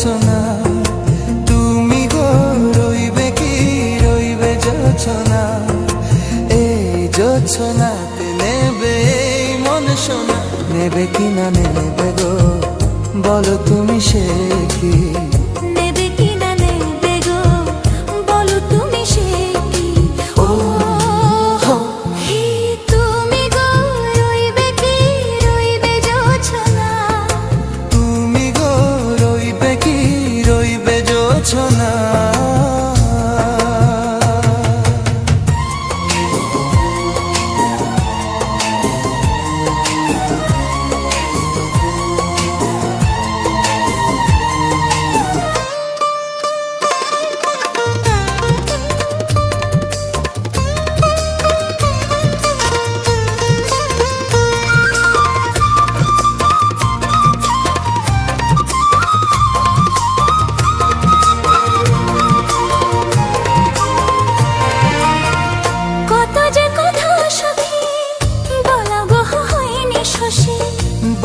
জোছনা, তুমি গো রইবে কি রইবে জোছনা, এই জোছনাতে নেবে এই মন সোনা, নেবে কি না নেবে গো বলো তুমি সে কি? নেবে কি না নেবে গো বলো তুমি সে কি? ও হে তুমি গো রইবে কি রইবে জোছনা, তুমি গো রইবে কি রইবে জোছনা।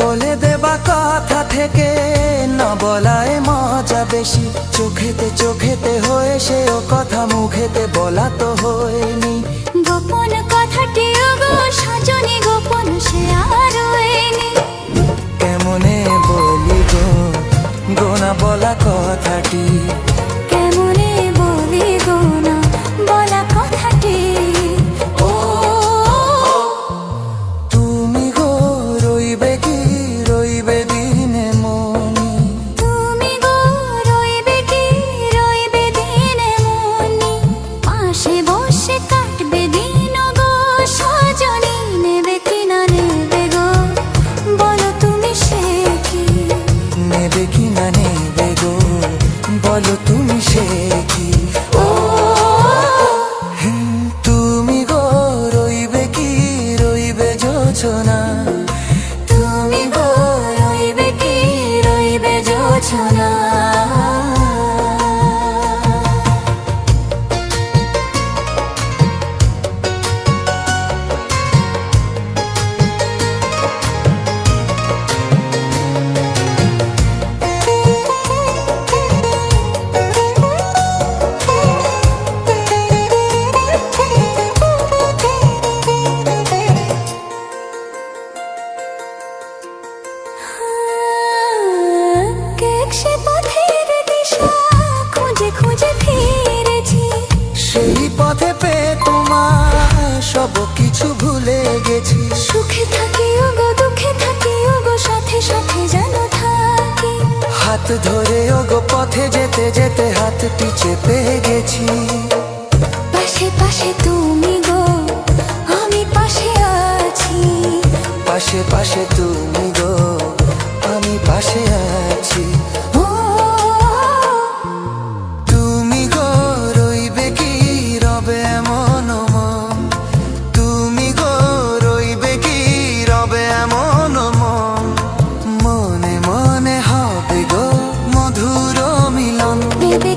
বলে দেবা কথা থেকে না বলায় মজা বেশি, চোখেতে চোখেতে হয়ে সে ও কথা মুখেতে বলা তো হয়নি। গোপন কথাটি গো সজনী গোপন সে আর হয়নি। কেমনে বলি গো গোনা বলা কথাটি, কেমনে বলি গো না বলা কথাটি। ও তুমি গো রইবে কি রইবে দিনে মনি, তুমি গো রইবে কি রইবে দিনে মনি, পাশে বসে কাটবে দিন গো সজনী, নেবে কি না নেবে গো বলো তুমি সে কি? নেবে কি না নেবে গো বলো তুমি সে কি? ও তুমি গো রইবে কি রইবে জোছনা, তুমি গো রইবে কি রইবে জোছনা। সেই পথে পেয়ে তোমার সব কিছু ভুলে গেছি, সুখে থাকি ওগো দুঃখে থাকি ওগো সাথে সাথে যেন থাকি, হাত ধরে ওগো পথে যেতে যেতে হাতটি চেপে গেছি। পাশে পাশে তুমি গো আমি পাশে আছি, পাশে পাশে তুমি গো আমি পাশে আছি। ও তুমি গো রইবে কি রবে এমন মন, তুমি গো রইবে কি রবে এমন মন, মনে মনে হবে গো মধুর মিলন, নেবে